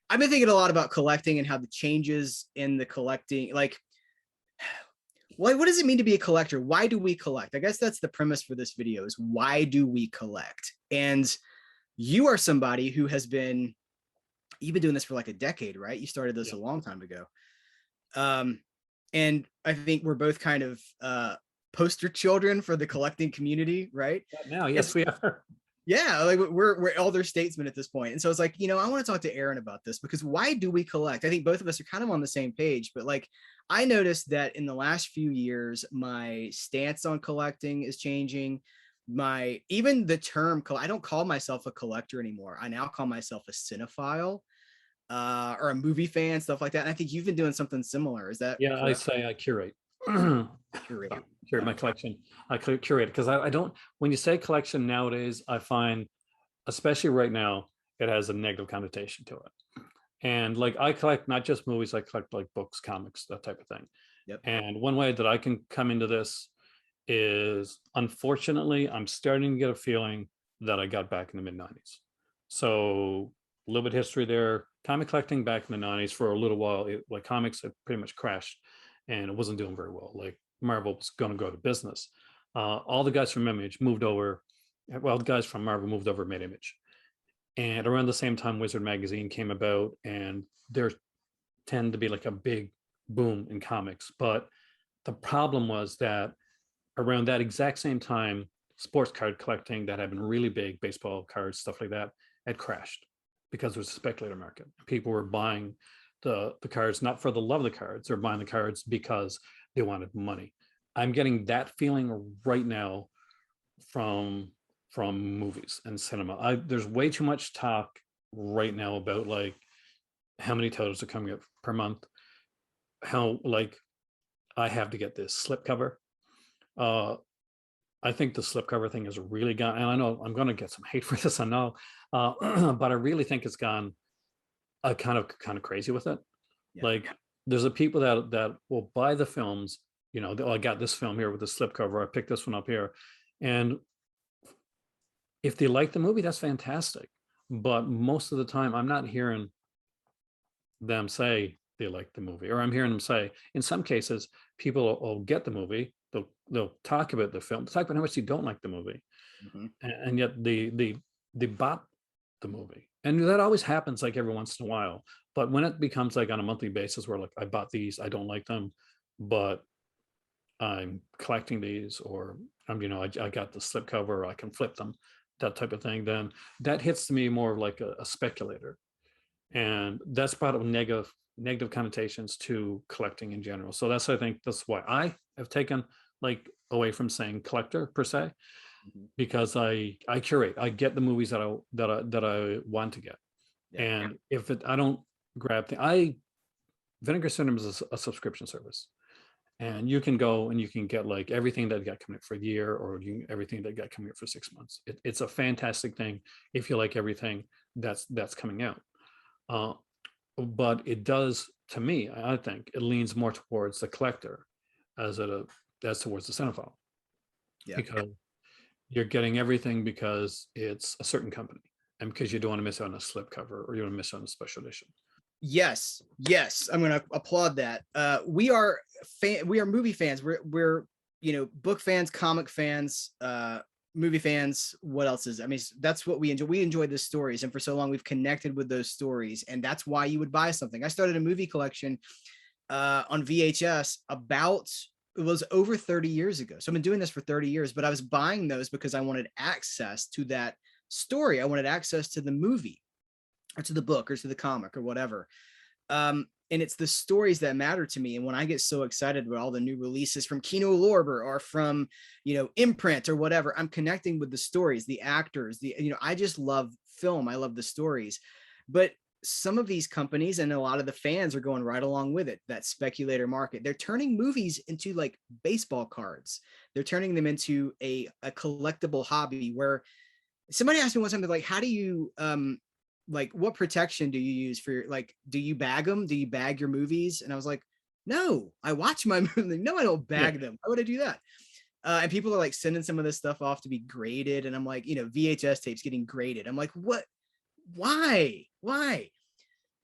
I've been thinking a lot about collecting and how the changes in the collecting, like, what does it mean to be a collector? Why do we collect? I guess that's the premise for this video, is why do we collect? And you are somebody who has been, you've been doing this for like a decade, right? You started this a long time ago. And I think we're both kind of poster children for the collecting community, right? Now, yes, we are. Yeah, like we're elder statesmen at this point. And so it's like, I want to talk to Aaron about this, because why do we collect? I think both of us are kind of on the same page, but like, I noticed that in the last few years, my stance on collecting is changing. Even the term, I don't call myself a collector anymore. I now call myself a cinephile, or a movie fan, stuff like that. And I think you've been doing something similar. Is that Yeah, correct? I say I curate. Curate. Curate my collection. I curate because I don't, when you say collection nowadays, I find, especially right now, it has a negative connotation to it. And like, I collect not just movies, I collect like books, comics, that type of thing. Yep. And one way that I can come into this is, unfortunately, I'm starting to get a feeling that I got back in the mid-90s. So a little bit of history there. Comic collecting back in the 90s for a little while, like comics had pretty much crashed and it wasn't doing very well. Like Marvel was going to go to business. All the guys from Image moved over. Well, the guys from Marvel moved over, made Image. And around the same time, Wizard Magazine came about, and there tend to be like a big boom in comics. But the problem was that around that exact same time, sports card collecting that had been really big, baseball cards, stuff like that, had crashed because it was a speculator market. People were buying the cards not for the love of the cards, they're buying the cards because they wanted money. I'm getting that feeling right now from movies and cinema. There's way too much talk right now about like how many titles are coming up per month, how like I have to get this slipcover. I think the slipcover thing has really gone, and I know I'm going to get some hate for this, I know, but I really think it's gone kind of crazy with it. Yeah. Like, there's a people that will buy the films, oh, I got this film here with the slipcover, I picked this one up here, and if they like the movie, that's fantastic. But most of the time, I'm not hearing them say they like the movie, or I'm hearing them say, in some cases, people will get the movie, they'll talk about the film, talk about how much they don't like the movie, and yet they bought the movie. And that always happens like every once in a while. But when it becomes like on a monthly basis where like, I bought these, I don't like them, but I'm collecting these, or I got the slipcover, I can flip them, that type of thing, then that hits to me more like a speculator. And that's part of negative connotations to collecting in general. So I think that's why I have taken like away from saying collector per se, because I curate. I get the movies that I want to get. Yeah. And if I don't grab Vinegar Cinema is a subscription service, and you can go and you can get like everything that got coming up for a year, or everything that got coming up for 6 months. It's a fantastic thing if you like everything that's coming out. But it does, to me, I think it leans more towards the collector as towards the cinephile. Yeah. Because you're getting everything because it's a certain company, and because you don't want to miss out on a slipcover, or you don't want to miss out on a special edition. Yes, I'm going to applaud that. We are movie fans. We're book fans, comic fans, movie fans. What else is? I mean, that's what we enjoy. We enjoy the stories, and for so long we've connected with those stories, and that's why you would buy something. I started a movie collection on VHS it was over 30 years ago. So I've been doing this for 30 years, but I was buying those because I wanted access to that story. I wanted access to the movie, or to the book, or to the comic, or whatever. And it's the stories that matter to me. And when I get so excited about all the new releases from Kinomorber, or from, Imprint, or whatever, I'm connecting with the stories, the actors, I just love film. I love the stories. But some of these companies and a lot of the fans are going right along with it, that speculator market. They're turning movies into like baseball cards. They're turning them into a collectible hobby, where somebody asked me one time, like, how do you, like, what protection do you use for your, like, do you bag them? Do you bag your movies? And I was like, no, I watch my movie. No, I don't bag them. Why would I do that? And people are like sending some of this stuff off to be graded. And I'm like, VHS tapes getting graded. I'm like, what? Why?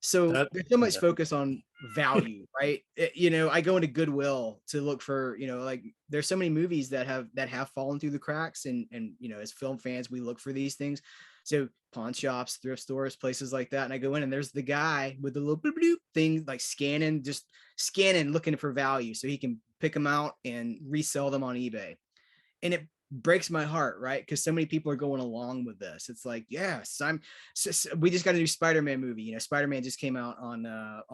So That there's so much yeah. focus on value, right? You know, I go into Goodwill to look for, you know, like there's so many movies that have fallen through the cracks, and you know, as film fans, we look for these things. So pawn shops, thrift stores, places like that, and I go in and there's the guy with the little bloop, bloop thing, like scanning, just scanning, looking for value, so he can pick them out and resell them on eBay. And it breaks my heart, right? Because so many people are going along with this. It's like, yes, we just got a new Spider-Man movie. You know, Spider-Man just came out on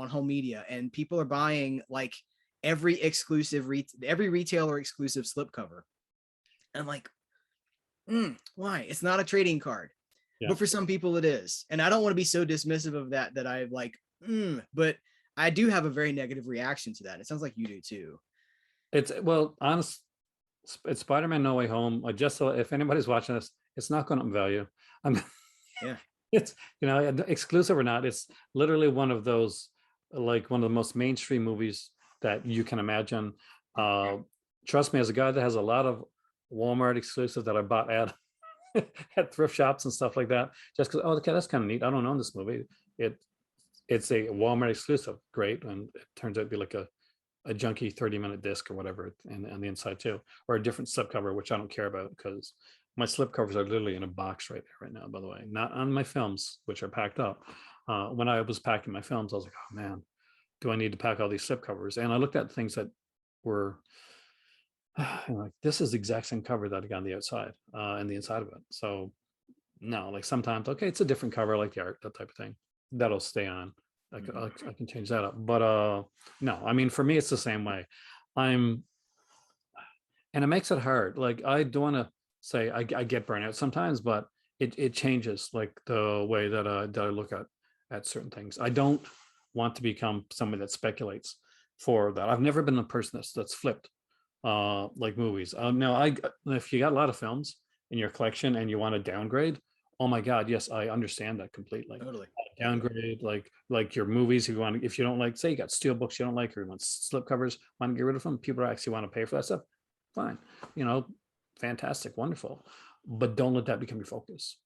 home media, and people are buying like every every retailer exclusive slipcover. And I'm like, why? It's not a trading card, Yeah. but for some people it is. And I don't want to be so dismissive of that I like, but I do have a very negative reaction to that. It sounds like you do too. It's well, honest. It's Spider-Man No Way Home. I just if anybody's watching this, it's not going up in value. I'm Yeah. it's exclusive or not, it's literally one of those, like one of the most mainstream movies that you can imagine. Trust me, as a guy that has a lot of Walmart exclusive that I bought at at thrift shops and stuff like that, just because, oh, okay, that's kind of neat. I don't own this movie. It's a Walmart exclusive, great, and it turns out to be like a junky 30-minute disc or whatever, and on the inside too, or a different slipcover, which I don't care about because my slipcovers are literally in a box right there right now, by the way, not on my films, which are packed up. When I was packing my films, I was like, oh man, do I need to pack all these slipcovers? And I looked at things that were like, this is the exact same cover that I got on the outside and the inside of it. So no, like sometimes, okay, it's a different cover, like the art, that type of thing. That'll stay on. I can change that up. But no, I mean, for me, it's the same way. I'm, and it makes it hard. Like, I don't want to say I get burnout sometimes, but it changes like the way that that I look at certain things. I don't want to become somebody that speculates for that. I've never been a person that's flipped like movies. Now, if you got a lot of films in your collection and you want to downgrade, oh my God, yes, I understand that completely. Totally. Downgrade, like your movies, if you don't like, say you got steel books you don't like, or you want slip covers, want to get rid of them, people actually want to pay for that stuff, fine, fantastic, wonderful, but don't let that become your focus.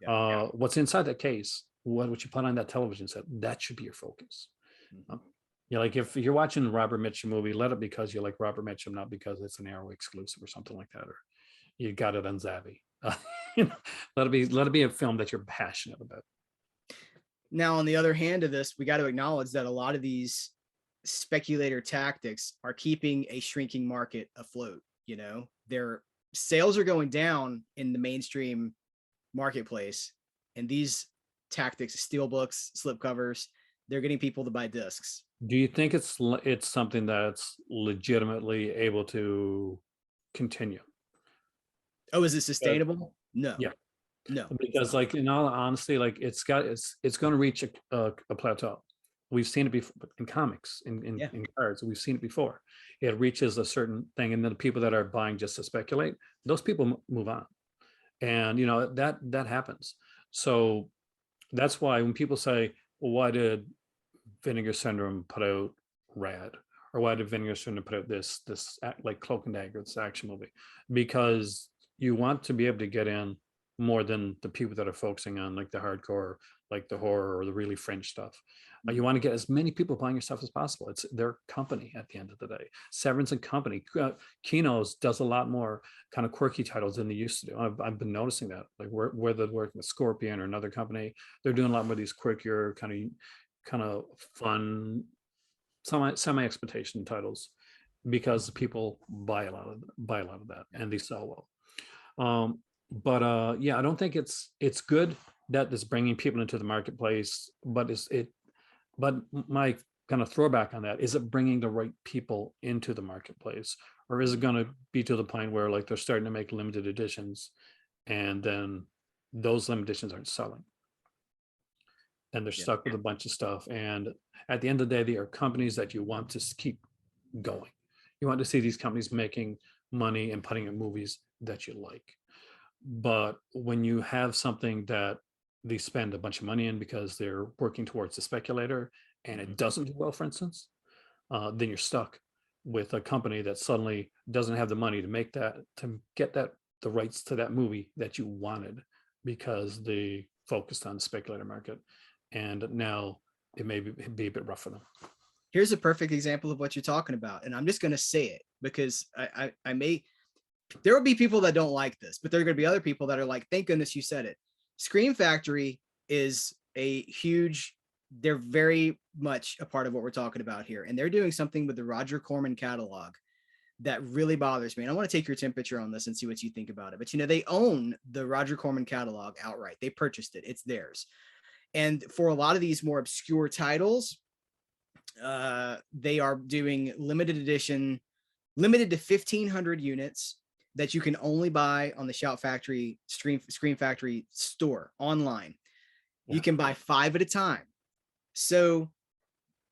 Yeah. What's inside that case, what you put on that television set, that should be your focus. Like if you're watching the Robert Mitchum movie, let it because you like Robert Mitchum, not because it's an Arrow exclusive or something like that, or you got it on Zavi. Let it be a film that you're passionate about. Now, on the other hand of this, we got to acknowledge that a lot of these speculator tactics are keeping a shrinking market afloat. You know, their sales are going down in the mainstream marketplace, and these tactics, steel books, slipcovers, they're getting people to buy discs. Do you think it's something that's legitimately able to continue? Oh, is it sustainable? No. Yeah. No. Because like in all honesty, like it's going to reach a plateau. We've seen it before in comics, in cards. We've seen it before. It reaches a certain thing, and then the people that are buying just to speculate, those people move on, and that happens. So that's why when people say, well, why did Vinegar Syndrome put out Rad, or why did Vinegar Syndrome put out this like Cloak and Dagger, this action movie? Because you want to be able to get in more than the people that are focusing on like the hardcore, like the horror or the really French stuff. You want to get as many people buying your stuff as possible. It's their company at the end of the day. Severance and Company, Kinos does a lot more kind of quirky titles than they used to do. I've been noticing that, like whether they're working with Scorpion or another company, they're doing a lot more of these quirkier kind of fun, semi-exploitation titles, because people buy a lot of that and they sell well. But yeah, I don't think it's good that it's bringing people into the marketplace, but but my kind of throwback on that, is it bringing the right people into the marketplace, or is it going to be to the point where like they're starting to make limited editions and then those limited editions aren't selling and they're stuck with a bunch of stuff? And at the end of the day, they are companies that you want to keep going. You want to see these companies making money and putting in movies that you like. But when you have something that they spend a bunch of money in because they're working towards the speculator and it doesn't do well, for instance, then you're stuck with a company that suddenly doesn't have the money to get the rights to that movie that you wanted, because they focused on the speculator market. And now it may be a bit rough for them. Here's a perfect example of what you're talking about, and I'm just going to say it because I may, there will be people that don't like this, but there are going to be other people that are like, thank goodness you said it. Scream Factory is a huge, they're very much a part of what we're talking about here, and they're doing something with the Roger Corman catalog that really bothers me. And I want to take your temperature on this and see what you think about it. But, you know, they own the Roger Corman catalog outright. They purchased it. It's theirs. And for a lot of these more obscure titles, they are doing limited edition, limited to 1,500 units that you can only buy on the Shout Factory Scream Factory store online. Yeah. You can buy 5 at a time. So,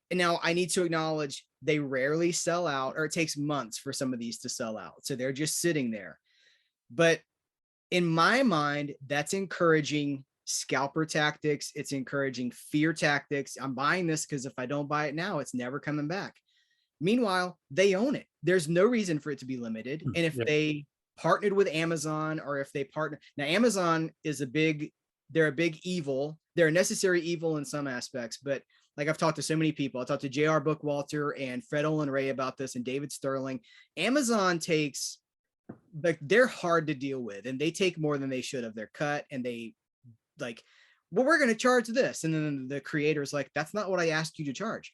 and now I need to acknowledge they rarely sell out, or it takes months for some of these to sell out. So they're just sitting there. But in my mind, that's encouraging scalper tactics. It's encouraging fear tactics. I'm buying this because if I don't buy it now, it's never coming back. Meanwhile, they own it. There's no reason for it to be limited. And if they partnered with Amazon, or if they partner, now Amazon is they're a big evil. They're a necessary evil in some aspects, but like I've talked to so many people. I talked to J.R. Bookwalter and Fred Olin Ray about this, and David Sterling. Amazon takes, like, they're hard to deal with, and they take more than they should of their cut, and they like, well, we're going to charge this. And then the creator's like, that's not what I asked you to charge.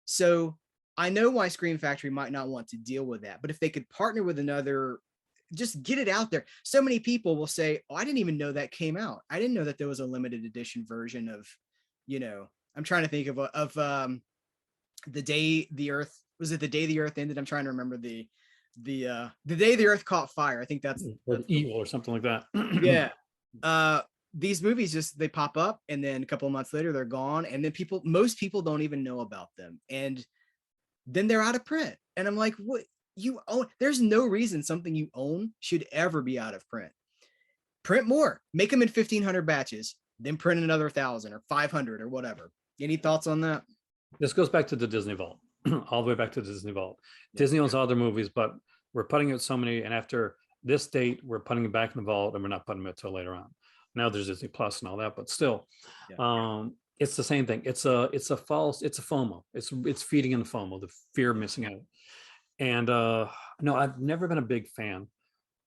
So I know why Scream Factory might not want to deal with that, but if they could partner with another, just get it out there. So many people will say, oh, I didn't even know that came out. I didn't know that there was a limited edition version of, you know, I'm trying to think of the day the earth, was it the day the earth ended? I'm trying to remember the day the earth caught fire. I think that's evil or something like that. Yeah. These movies just, they pop up, and then a couple of months later they're gone. And then most people don't even know about them. And then they're out of print. And I'm like, what you own? There's no reason something you own should ever be out of print. Print more, make them in 1,500 batches, then print another 1,000 or 500 or whatever. Any thoughts on that? This goes back to the Disney Vault, all the way back to the Disney Vault. Yeah. Disney owns all their movies, but we're putting out so many, and after this date, we're putting it back in the vault, and we're not putting them until later on. Now there's Disney Plus and all that, but still, it's the same thing. It's a FOMO. It's feeding in the FOMO, the fear of missing out. And no, I've never been a big fan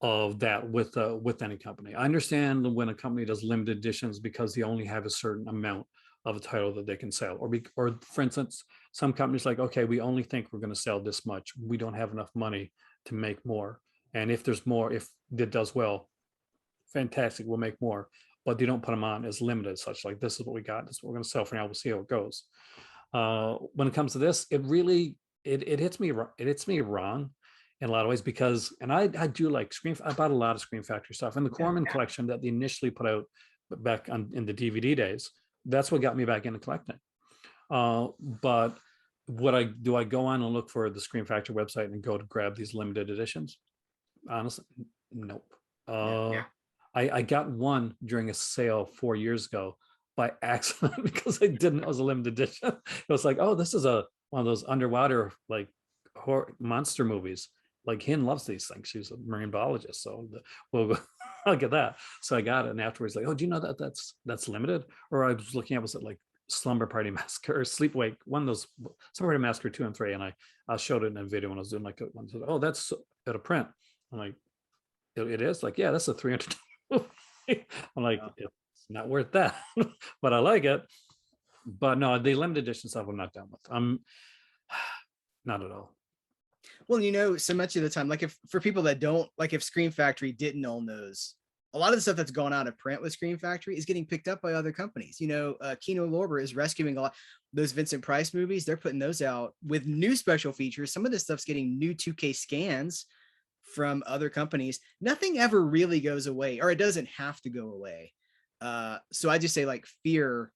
of that with any company. I understand when a company does limited editions because they only have a certain amount of a title that they can sell, or for instance, some companies like, okay, we only think we're going to sell this much. We don't have enough money to make more. And if there's more, if it does well, fantastic, we'll make more. But they don't put them on as limited, such like, this is what we got, this is what we're going to sell for now, we'll see how it goes. When it comes to this, it really it hits me wrong in a lot of ways, because, and I do like I bought a lot of Scream Factory stuff, and the Corman collection that they initially put out back in the DVD days, that's what got me back into collecting. But do I go on and look for the Scream Factory website and go to grab these limited editions? Honestly, nope. I got one during a sale 4 years ago by accident because I didn't know it was a limited edition. It was like, oh, this is one of those underwater like horror monster movies. Like, Hin loves these things. She's a marine biologist, so I'll get that. So I got it, and afterwards, like, oh, do you know that that's limited? Or I was looking at, was it like Slumber Party Massacre or Sleepawake, one of those, Slumber Party Massacre 2 and 3, and I showed it in a video when I was doing like one. Said, oh, that's at a print. I'm like, it is? Like, yeah, that's a 300. I'm like, it's not worth that, but I like it. But no, the limited edition stuff I'm not done with. I'm not at all. Well, you know, so much of the time, like, if for people that don't, like, if Scream Factory didn't own those, a lot of the stuff that's gone out of print with Scream Factory is getting picked up by other companies. You know, Kinomorber is rescuing a lot those Vincent Price movies. They're putting those out with new special features. Some of this stuff's getting new 2K scans from other companies. Nothing ever really goes away, or it doesn't have to go away. So I just say, like, fear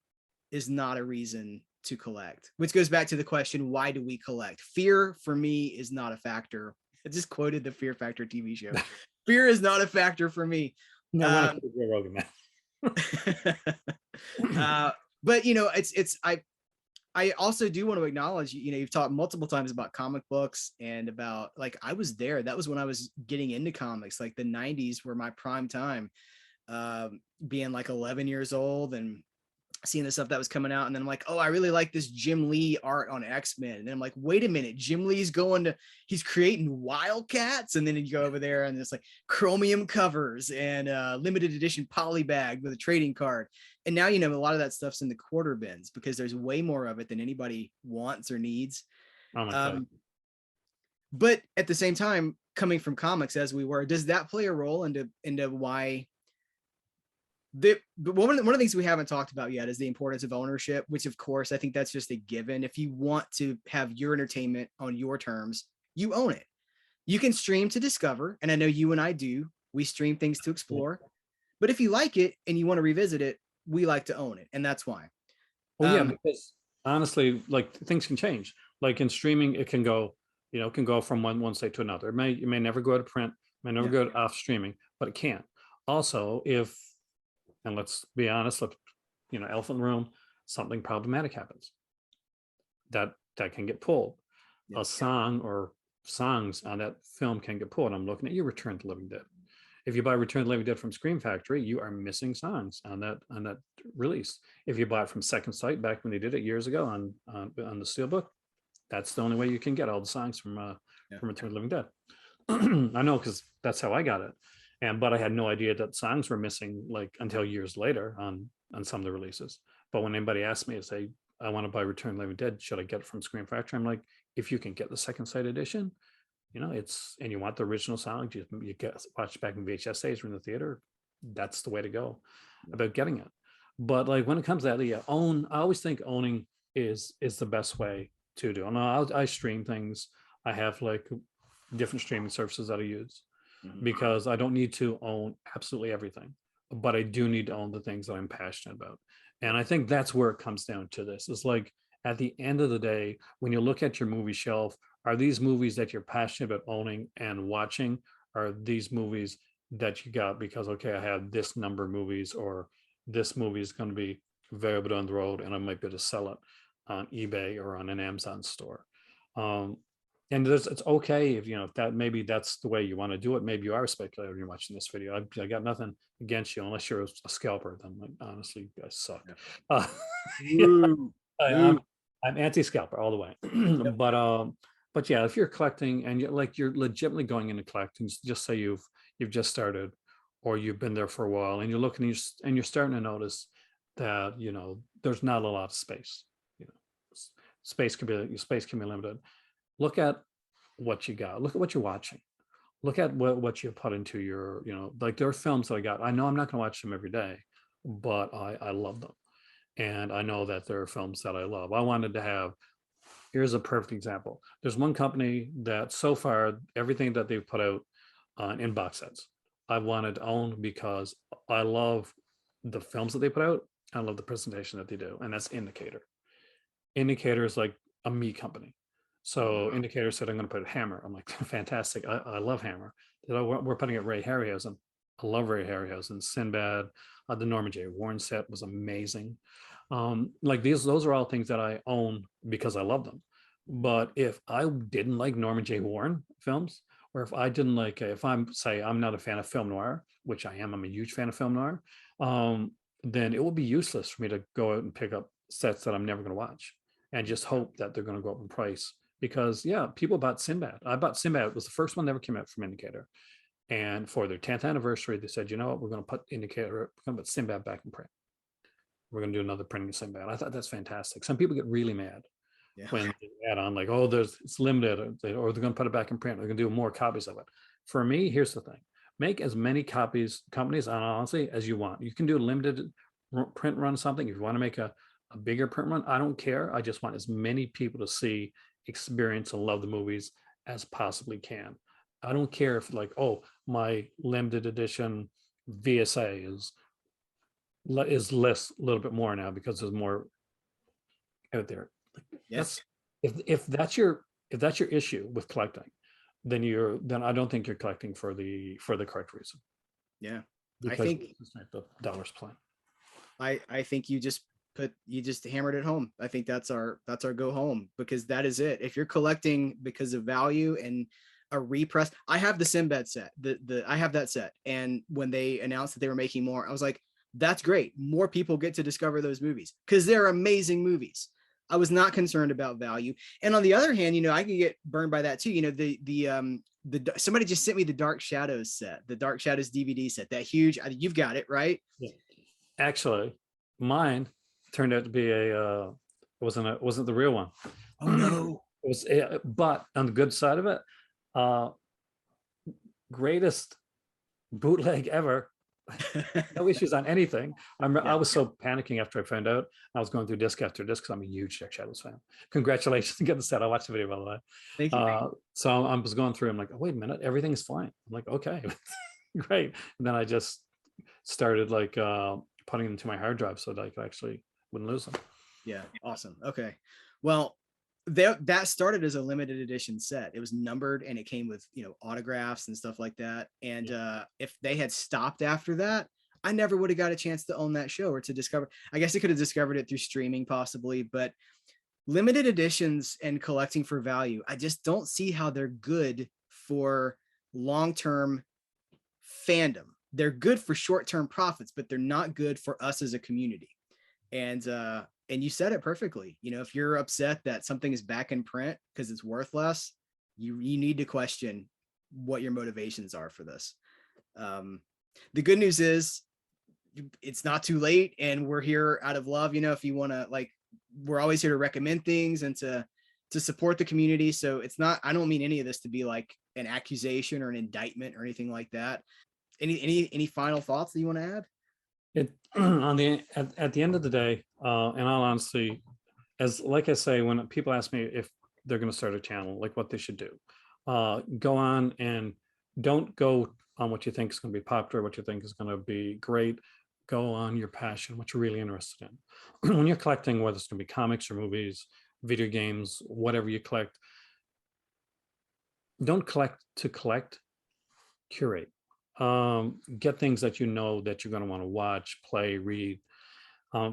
is not a reason to collect, which goes back to the question, why do we collect? Fear for me is not a factor. I just quoted the Fear Factor TV show. Fear is not a factor for me. No, but you know, I also do want to acknowledge, you know, you've talked multiple times about comic books and about, like, I was there. That was when I was getting into comics. Like, the 90s were my prime time, being like 11 years old. And seeing the stuff that was coming out, and then I'm like, oh, I really like this Jim Lee art on X-Men, and then I'm like, wait a minute, Jim Lee's he's creating Wildcats, and then you go over there and it's like chromium covers and limited edition polybag with a trading card, and now a lot of that stuff's in the quarter bins because there's way more of it than anybody wants or needs. Oh my God. But at the same time, coming from comics as we were, does that play a role into why one of the things we haven't talked about yet is the importance of ownership, which of course I think that's just a given. If you want to have your entertainment on your terms, you own it. You can stream to discover, and I know you and I do. We stream things to explore, but if you like it and you want to revisit it, we like to own it, and that's why. Well, yeah, because honestly, like things can change. Like in streaming, it can go, it can go from one state to another. It may never go to print, may never go off streaming, but it can. Also, and let's be honest, elephant in the room, something problematic happens. That can get pulled. Yes. A song or songs on that film can get pulled. I'm looking at you, Return to the Living Dead. If you buy Return to the Living Dead from Scream Factory, you are missing songs on that release. If you buy it from Second Sight back when they did it years ago on the Steelbook, that's the only way you can get all the songs from Return to the Living Dead. I know, because that's how I got it. But I had no idea that songs were missing until years later on some of the releases. But when anybody asked me to say, I want to buy Return of the Living Dead, should I get it from Scream Factory? I'm like, if you can get the Second Sight edition, and you want the original songs, you watch back in VHS days or in the theater, that's the way to go about getting it. But when it comes to that, I always think owning is the best way to do. And I stream things. I have different streaming services that I use. Because I don't need to own absolutely everything, but I do need to own the things that I'm passionate about. And I think that's where it comes down to this. It's at the end of the day, when you look at your movie shelf, are these movies that you're passionate about owning and watching? Are these movies that you got because, okay, I have this number of movies, or this movie is going to be available down the road and I might be able to sell it on eBay or on an Amazon store. And it's okay if that maybe that's the way you want to do it. Maybe you are a speculator when you're watching this video. I got nothing against you unless you're a scalper. Then honestly, you guys suck. I'm anti-scalper all the way. But yeah, if you're collecting and you're legitimately going into collecting, just say you've just started or you've been there for a while and you're looking and you're starting to notice that there's not a lot of space. Space can be limited. Look at what you got. Look at what you're watching. Look at what you put into your, there are films that I got. I know I'm not going to watch them every day, but I love them. And I know that there are films that I love. I wanted to have, here's a perfect example. There's one company that so far, everything that they've put out in box sets, I wanted to own because I love the films that they put out. I love the presentation that they do. And that's Indicator. Indicator is like a me company. So Indicator said, I'm going to put Hammer. I'm like, fantastic. I love Hammer. We're putting it Ray Harryhausen. I love Ray Harryhausen. Sinbad, the Norman J. Warren set was amazing. Those are all things that I own because I love them. But if I didn't like Norman J. Warren films, or if I didn't if I'm not a fan of film noir, which I am, I'm a huge fan of film noir, then it would be useless for me to go out and pick up sets that I'm never going to watch and just hope that they're going to go up in price. Because people bought Sinbad. I bought Sinbad. It was the first one that ever came out from Indicator. And for their 10th anniversary, they said, you know what, we're going to put Sinbad back in print. We're going to do another printing of Sinbad. I thought that's fantastic. Some people get really mad when they add on it's limited, or they're going to put it back in print. They're going to do more copies of it. For me, here's the thing. Make as many companies, honestly, as you want. You can do a limited print run something. If you want to make a bigger print run, I don't care. I just want as many people to see, experience, and love the movies as possibly can. I don't care if my limited edition VSA is less a little bit more now because there's more out there. Yes. If that's your issue with collecting, then I don't think you're collecting for the correct reason. Yeah. Because I think the dollars plan. I think you just hammered it home. I think that's our go home, because that is it. If you're collecting because of value and a repress, I have the Sinbad set. I have that set. And when they announced that they were making more, I was like, That's great. More people get to discover those movies because they're amazing movies. I was not concerned about value. And on the other hand, I can get burned by that too. Somebody just sent me the Dark Shadows set, the Dark Shadows DVD set, that huge, you've got it, right? Yeah. Actually, mine turned out to be it wasn't the real one. Oh no. It was, but on the good side of it, greatest bootleg ever. No issues on anything. I was so panicking after I found out. I was going through disc after disc because I'm a huge Dark Shadows fan. Congratulations on getting the set. I watched the video, by the way. Thank you. So I was going through. I'm like, oh, wait a minute, everything's fine. I'm like, okay, great. And then I just started like putting them into my hard drive so that I could actually wouldn't lose them. Yeah, awesome. Okay, well, that started as a limited edition set. It was numbered and it came with autographs and stuff like that. And if they had stopped after that, I never would have got a chance to own that show or to discover. I guess I could have discovered it through streaming possibly, but limited editions and collecting for value, I just don't see how they're good for long-term fandom. They're good for short-term profits, but they're not good for us as a community. And you said it perfectly. If you're upset that something is back in print because it's worth less, you need to question what your motivations are for this. The good news is it's not too late, and we're here out of love. If you want to, we're always here to recommend things and to support the community. So it's not, I don't mean any of this to be like an accusation or an indictment or anything like that. Any final thoughts that you want to add? At the end of the day, in all honesty, like I say, when people ask me if they're going to start a channel, like what they should do, go on and don't go on what you think is going to be popular, what you think is going to be great. Go on your passion, what you're really interested in. When you're collecting, whether it's going to be comics or movies, video games, whatever you collect, don't collect to collect, curate. Get things that that you're going to want to watch, play, read,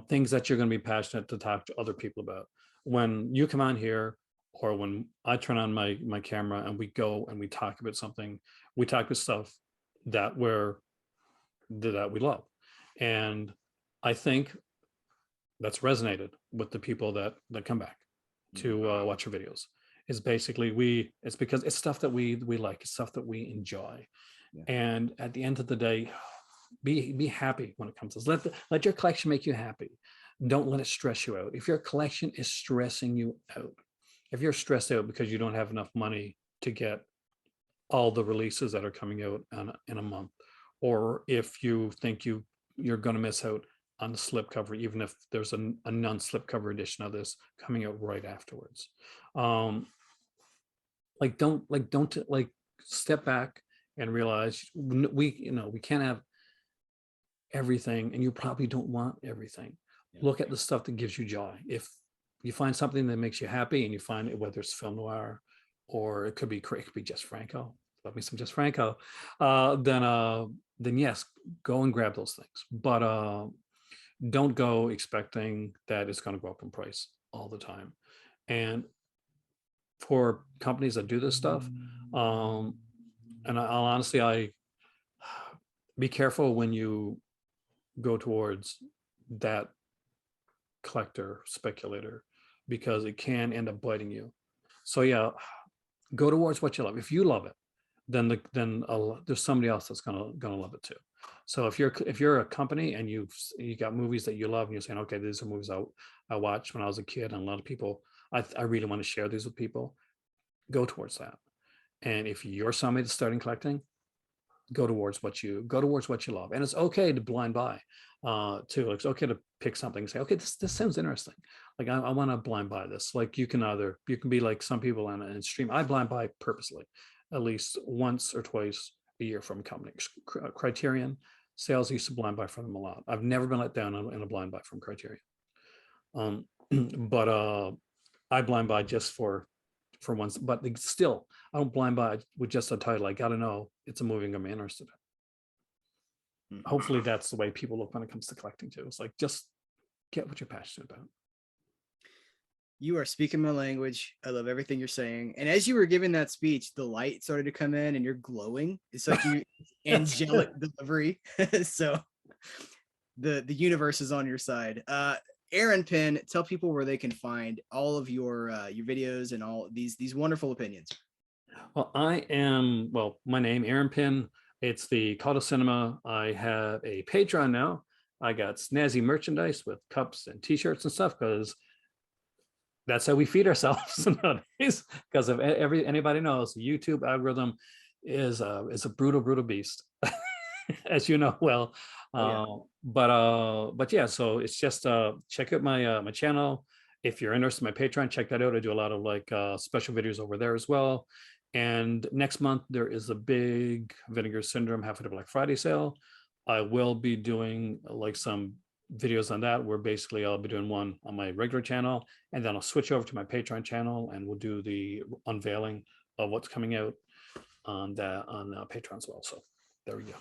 things that you're going to be passionate to talk to other people about. When you come on here, or when I turn on my camera and we go and we talk about something, we talk about stuff that we love. And I think that's resonated with the people that come back to watch your videos. Is basically it's because it's stuff that we like, it's stuff that we enjoy. Yeah. And at the end of the day, be happy when it comes to this. Let your collection make you happy. Don't let it stress you out. If your collection is stressing you out, if you're stressed out because you don't have enough money to get all the releases that are coming out in a month, or if you think you're going to miss out on the slipcover, even if there's a non-slipcover edition of this coming out right afterwards, don't step back and realize we can't have everything, and you probably don't want everything. Yeah. Look at the stuff that gives you joy. If you find something that makes you happy, and you find it, whether it's film noir or it could be Jess Franco, love me some Jess Franco, then yes, go and grab those things. But don't go expecting that it's going to go up in price all the time. And for companies that do this stuff, and I'll honestly, I be careful when you go towards that collector, speculator, because it can end up biting you. So yeah, go towards what you love. If you love it, then there's somebody else that's gonna love it too. So if you're a company and you got movies that you love and you're saying, okay, these are movies I watched when I was a kid, and a lot of people, I really want to share these with people, go towards that. And if you're somebody that's starting collecting, go towards what you love. And it's okay to blind buy too. Like, it's okay to pick something and say, okay, this sounds interesting. Like I want to blind buy this. Like you can be like some people in stream. I blind buy purposely at least once or twice a year from companies. Criterion sales, used to blind buy from them a lot. I've never been let down in a blind buy from Criterion. But I blind buy just for once, but still, I don't blind buy with just a title. I got to know it's a movie I'm interested in. Mm-hmm. Hopefully that's the way people look when it comes to collecting too. It's like, just get what you're passionate about. You are speaking my language. I love everything you're saying. And as you were giving that speech, the light started to come in and you're glowing. It's like you angelic delivery. So the universe is on your side. Aaron Pynn, tell people where they can find all of your videos and all these wonderful opinions. Well, my name, Aaron Pynn. It's the Call to Cinema. I have a Patreon now. I got snazzy merchandise with cups and t-shirts and stuff because that's how we feed ourselves nowadays. Because if anybody knows, the YouTube algorithm is a brutal beast, as you know well. But yeah, so it's just check out my channel. If you're interested in my Patreon, check that out. I do a lot of like special videos over there as well. And next month there is a big Vinegar Syndrome Half of the Black Friday sale. I will be doing like some videos on that, where basically I'll be doing one on my regular channel, and then I'll switch over to my Patreon channel and we'll do the unveiling of what's coming out on Patreon as well. So there we go.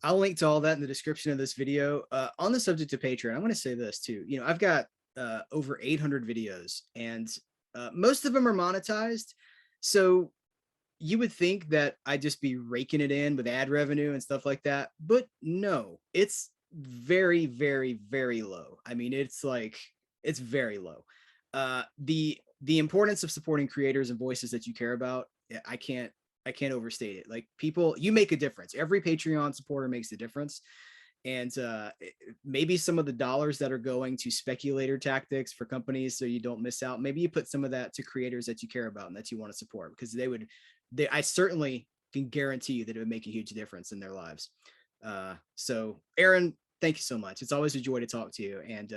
I'll link to all that in the description of this video. On the subject of Patreon, I want to say this too. You know, I've got over 800 videos, and most of them are monetized. So you would think that I'd just be raking it in with ad revenue and stuff like that, but no, it's very, very, very low. I mean, it's very low. The importance of supporting creators and voices that you care about, I can't overstate it. Like, people, you make a difference. Every Patreon supporter makes a difference. And maybe some of the dollars that are going to speculator tactics for companies, so you don't miss out, maybe you put some of that to creators that you care about and that you want to support, because I certainly can guarantee you that it would make a huge difference in their lives. So Aaron, thank you so much. It's always a joy to talk to you. And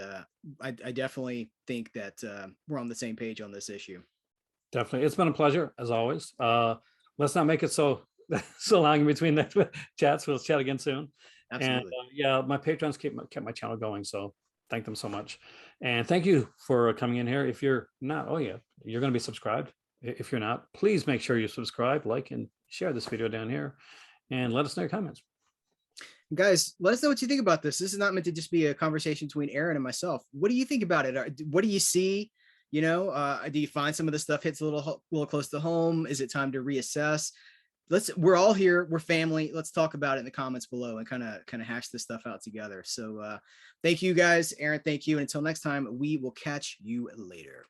I definitely think that we're on the same page on this issue. Definitely. It's been a pleasure as always. Let's not make it so long in between the chats. We'll chat again soon. Absolutely. And yeah, my patrons kept my channel going, so thank them so much. And thank you for coming in here. If you're not, you're going to be subscribed. If you're not, please make sure you subscribe, like, and share this video down here, and let us know your comments. Guys, let us know what you think about this. This is not meant to just be a conversation between Aaron and myself. What do you think about it? What do you see? You know, do you find some of the stuff hits a little close to home? Is it time to reassess? We're all here. We're family. Let's talk about it in the comments below and kind of hash this stuff out together. So thank you guys. Aaron, thank you. And until next time, we will catch you later.